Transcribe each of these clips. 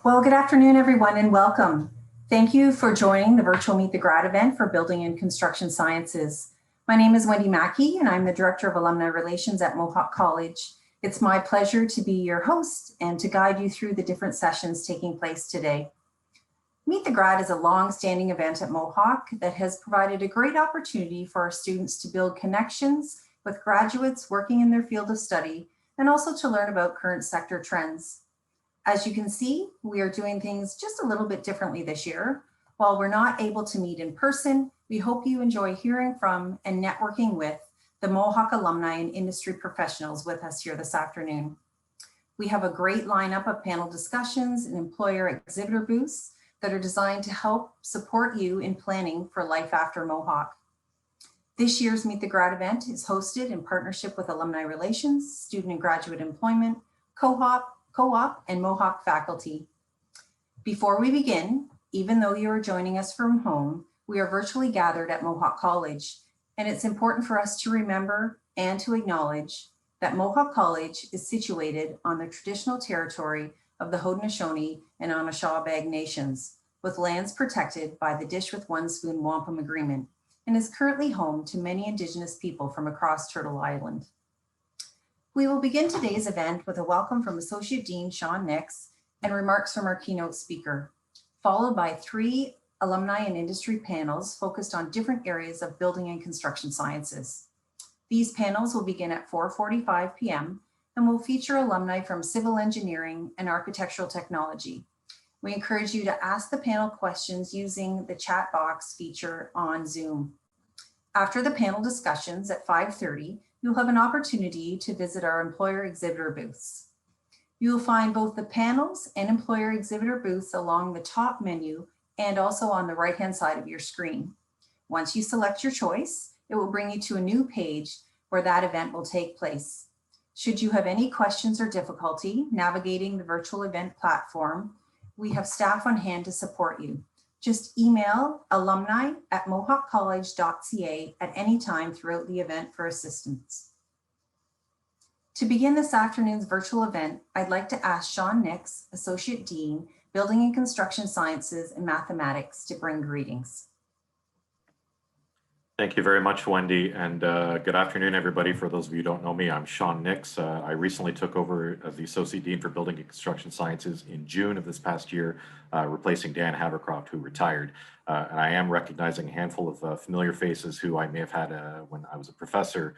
Well, good afternoon, everyone, and welcome. Thank you for joining the virtual Meet the Grad event for Building and Construction Sciences. My name is Wendy Mackey, and I'm the Director of Alumni Relations at Mohawk College. It's my pleasure to be your host and to guide you through the different sessions taking place today. Meet the Grad is a long-standing event at Mohawk that has provided a great opportunity for our students to build connections with graduates working in their field of study and also to learn about current sector trends. As you can see, we are doing things just a little bit differently this year. While we're not able to meet in person, we hope you enjoy hearing from and networking with the Mohawk alumni and industry professionals with us here this afternoon. We have a great lineup of panel discussions and employer exhibitor booths that are designed to help support you in planning for life after Mohawk. This year's Meet the Grad event is hosted in partnership with Alumni Relations, Student and Graduate Employment, Co-op, and Mohawk faculty. Before we begin, even though you are joining us from home, we are virtually gathered at Mohawk College, and it's important for us to remember and to acknowledge that Mohawk College is situated on the traditional territory of the Haudenosaunee and Anishinaabeg nations, with lands protected by the Dish with One Spoon Wampum Agreement, and is currently home to many Indigenous people from across Turtle Island. We will begin today's event with a welcome from Associate Dean Sean Nix and remarks from our keynote speaker, followed by 3 alumni and industry panels focused on different areas of building and construction sciences. These panels will begin at 4:45 p.m. and will feature alumni from civil engineering and architectural technology. We encourage you to ask the panel questions using the chat box feature on Zoom. After the panel discussions at 5:30, you'll have an opportunity to visit our employer exhibitor booths. You will find both the panels and employer exhibitor booths along the top menu and also on the right-hand side of your screen. Once you select your choice, it will bring you to a new page where that event will take place. Should you have any questions or difficulty navigating the virtual event platform, we have staff on hand to support you. Just email alumni@mohawkcollege.ca at any time throughout the event for assistance. To begin this afternoon's virtual event, I'd like to ask Sean Nix, Associate Dean, Building and Construction Sciences and Mathematics, to bring greetings. Thank you very much, Wendy, and good afternoon, everybody. For those of you who don't know me, I'm Sean Nix. I recently took over as the Associate Dean for Building and Construction Sciences in June of this past year, replacing Dan Havercroft, who retired. And I am recognizing a handful of familiar faces who I may have had when I was a professor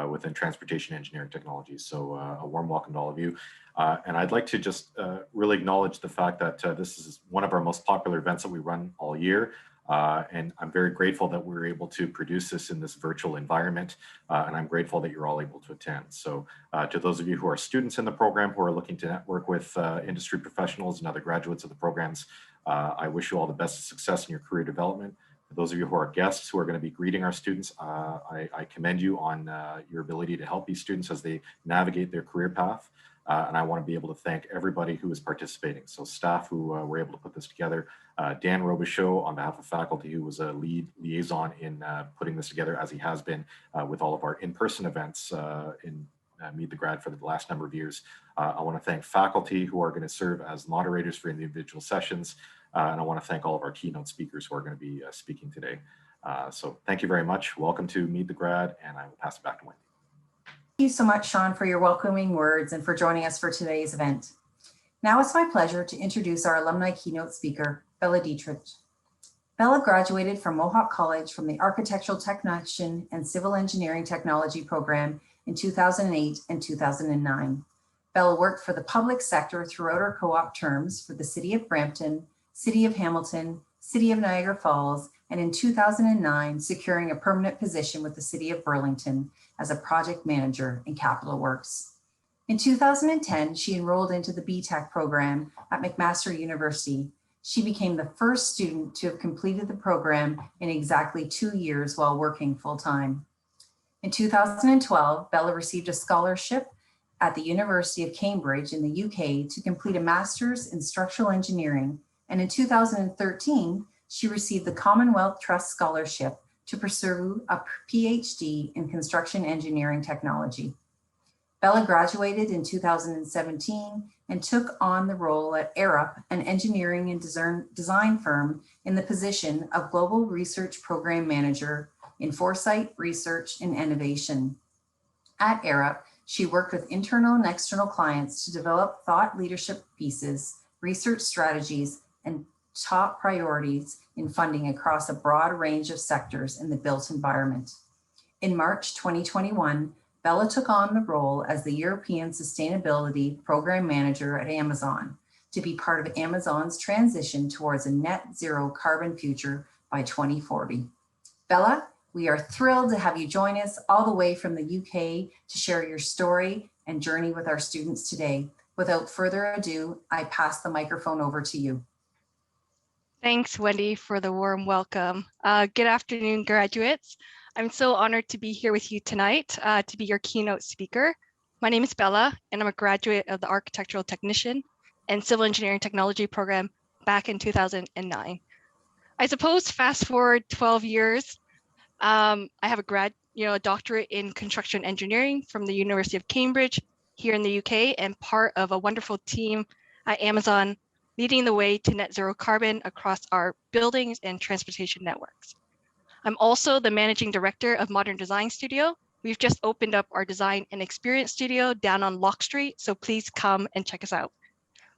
within transportation engineering technologies. So a warm welcome to all of you. And I'd like to just really acknowledge the fact that this is one of our most popular events that we run all year. And I'm very grateful that we were able to produce this in this virtual environment, and I'm grateful that you're all able to attend. So to those of you who are students in the program who are looking to network with industry professionals and other graduates of the programs, I wish you all the best success in your career development. For those of you who are guests who are going to be greeting our students, I commend you on your ability to help these students as they navigate their career path. And I want to be able to thank everybody who is participating. So staff who were able to put this together, Dan Robichaud on behalf of faculty who was a lead liaison in putting this together, as he has been with all of our in-person events in Meet the Grad for the last number of years. I want to thank faculty who are going to serve as moderators for individual sessions. And I want to thank all of our keynote speakers who are going to be speaking today. So thank you very much. Welcome to Meet the Grad, and I will pass it back to Wendy. Thank you so much, Sean, for your welcoming words and for joining us for today's event. Now it's my pleasure to introduce our alumni keynote speaker, Bella Dietrich. Bella graduated from Mohawk College from the Architectural Technician and Civil Engineering Technology program in 2008 and 2009. Bella worked for the public sector throughout her co-op terms for the City of Brampton, City of Hamilton, City of Niagara Falls, and in 2009, securing a permanent position with the City of Burlington as a project manager in Capital Works. In 2010, she enrolled into the BTech program at McMaster University. She became the first student to have completed the program in exactly 2 years while working full-time. In 2012, Bella received a scholarship at the University of Cambridge in the UK to complete a master's in structural engineering. And in 2013, she received the Commonwealth Trust Scholarship to pursue a PhD in construction engineering technology. Bella graduated in 2017 and took on the role at Arup, an engineering and design firm, in the position of Global Research Program Manager in Foresight, Research, and Innovation. At Arup, she worked with internal and external clients to develop thought leadership pieces, research strategies, and top priorities in funding across a broad range of sectors in the built environment. In March 2021, Bella took on the role as the European Sustainability Program Manager at Amazon to be part of Amazon's transition towards a net zero carbon future by 2040. Bella, we are thrilled to have you join us all the way from the UK to share your story and journey with our students today. Without further ado, I pass the microphone over to you. Thanks, Wendy, for the warm welcome. Good afternoon, graduates. I'm so honored to be here with you tonight to be your keynote speaker. My name is Bella, and I'm a graduate of the Architectural Technician and Civil Engineering Technology program back in 2009. I suppose fast forward 12 years, I have a doctorate in construction engineering from the University of Cambridge here in the UK, and part of a wonderful team at Amazon leading the way to net zero carbon across our buildings and transportation networks. I'm also the managing director of Modern Design Studio. We've just opened up our design and experience studio down on Lock Street, so please come and check us out.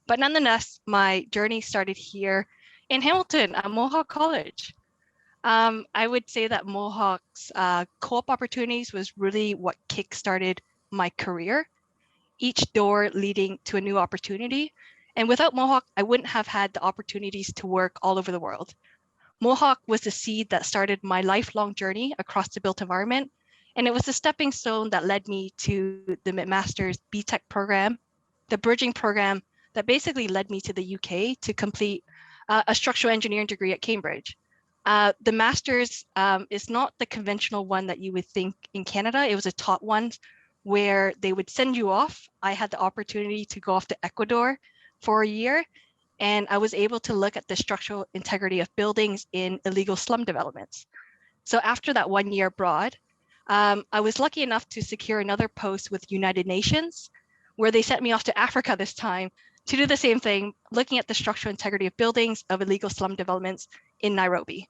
But nonetheless, my journey started here in Hamilton at Mohawk College. I would say that Mohawk's co-op opportunities was really what kickstarted my career, each door leading to a new opportunity. And without Mohawk, I wouldn't have had the opportunities to work all over the world. Mohawk was the seed that started my lifelong journey across the built environment. And it was the stepping stone that led me to the Master's BTech program, the bridging program that basically led me to the UK to complete a structural engineering degree at Cambridge. The Master's is not the conventional one that you would think in Canada. It was a taught one where they would send you off. I had the opportunity to go off to Ecuador for a year, and I was able to look at the structural integrity of buildings in illegal slum developments. So after that 1 year abroad, I was lucky enough to secure another post with United Nations, where they sent me off to Africa this time to do the same thing, looking at the structural integrity of buildings of illegal slum developments in Nairobi.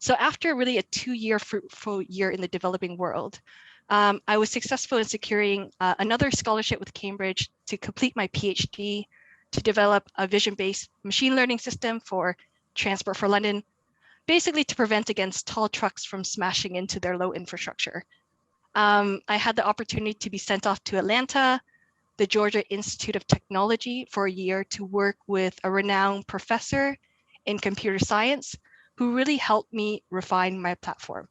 So after really a 2-year fruitful year in the developing world, I was successful in securing another scholarship with Cambridge to complete my PhD, to develop a vision-based machine learning system for Transport for London, basically to prevent against tall trucks from smashing into their low infrastructure. I had the opportunity to be sent off to Atlanta, the Georgia Institute of Technology, for a year to work with a renowned professor in computer science who really helped me refine my platform.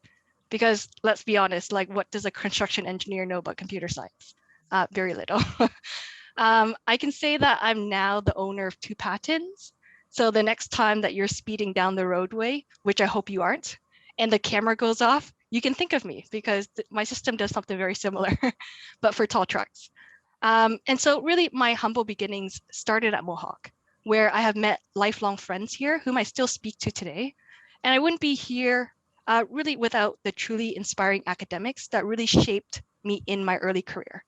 Because let's be honest, like, what does a construction engineer know about computer science? Very little. I can say that I'm now the owner of 2 patents. So the next time that you're speeding down the roadway, which I hope you aren't, and the camera goes off, you can think of me because my system does something very similar, but for tall trucks. And so really my humble beginnings started at Mohawk, where I have met lifelong friends here whom I still speak to today. And I wouldn't be here really without the truly inspiring academics that really shaped me in my early career.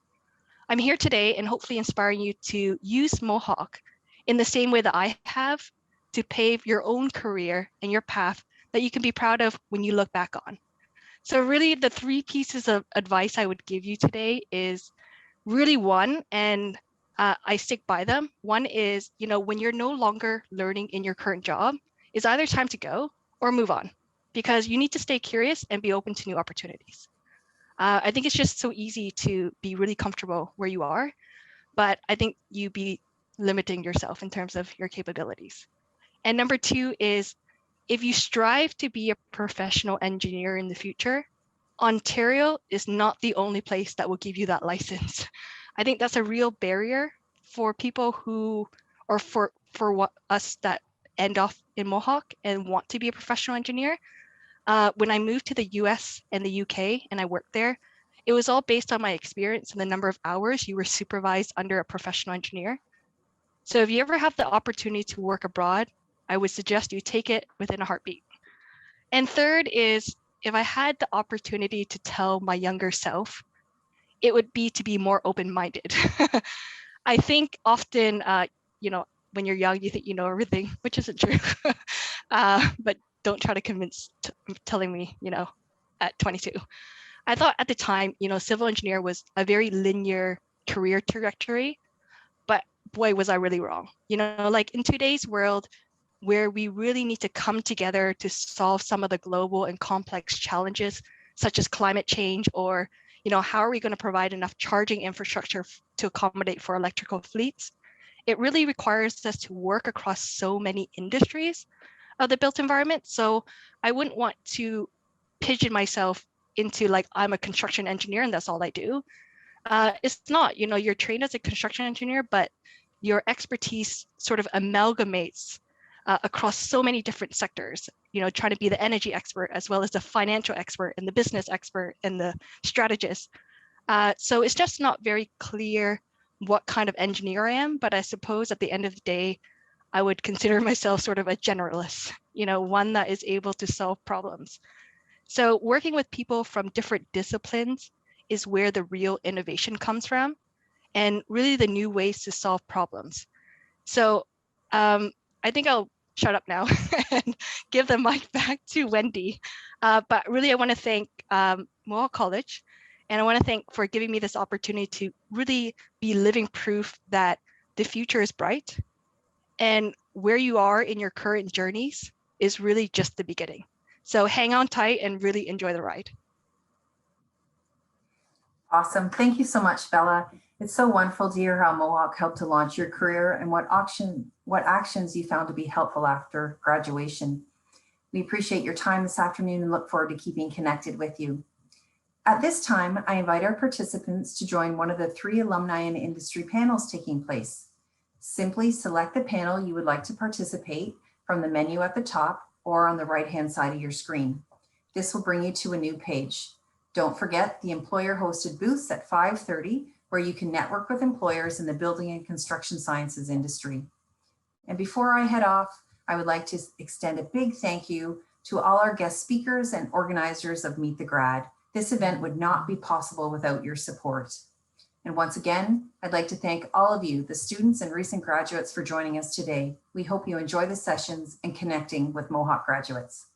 I'm here today and hopefully inspiring you to use Mohawk in the same way that I have to pave your own career and your path that you can be proud of when you look back on. So really the 3 pieces of advice I would give you today is really one, and I stick by them. One is, when you're no longer learning in your current job, it's either time to go or move on, because you need to stay curious and be open to new opportunities. I think it's just so easy to be really comfortable where you are, but I think you be limiting yourself in terms of your capabilities. And number 2 is, if you strive to be a professional engineer in the future, Ontario is not the only place that will give you that license. I think that's a real barrier for people who, or for us that end off in Mohawk and want to be a professional engineer. When I moved to the US and the UK and I worked there, it was all based on my experience and the number of hours you were supervised under a professional engineer. So if you ever have the opportunity to work abroad, I would suggest you take it within a heartbeat. And third is, if I had the opportunity to tell my younger self, it would be to be more open-minded. I think often, when you're young, you think you know everything, which isn't true. But don't try to convince telling me, at 22. I thought at the time, civil engineer was a very linear career trajectory, but boy, was I really wrong. Like in today's world, where we really need to come together to solve some of the global and complex challenges, such as climate change, or how are we going to provide enough charging infrastructure to accommodate for electrical fleets? It really requires us to work across so many industries of the built environment. So I wouldn't want to pigeon myself into like, I'm a construction engineer and that's all I do. It's not, you're trained as a construction engineer, but your expertise sort of amalgamates across so many different sectors, trying to be the energy expert as well as the financial expert and the business expert and the strategist. So it's just not very clear what kind of engineer I am, but I suppose at the end of the day, I would consider myself sort of a generalist, one that is able to solve problems. So working with people from different disciplines is where the real innovation comes from, and really the new ways to solve problems. So I think I'll shut up now and give the mic back to Wendy. But really, I want to thank Mohawk College, and I want to thank for giving me this opportunity to really be living proof that the future is bright, and where you are in your current journeys is really just the beginning. So hang on tight and really enjoy the ride. Awesome. Thank you so much, Bella. It's so wonderful to hear how Mohawk helped to launch your career and what actions you found to be helpful after graduation. We appreciate your time this afternoon and look forward to keeping connected with you. At this time, I invite our participants to join one of the 3 alumni and industry panels taking place. Simply select the panel you would like to participate from the menu at the top or on the right-hand side of your screen. This will bring you to a new page. Don't forget the employer-hosted booths at 5:30, where you can network with employers in the building and construction sciences industry. And before I head off, I would like to extend a big thank you to all our guest speakers and organizers of Meet the Grad. This event would not be possible without your support. And once again, I'd like to thank all of you, the students and recent graduates, for joining us today. We hope you enjoy the sessions and connecting with Mohawk graduates.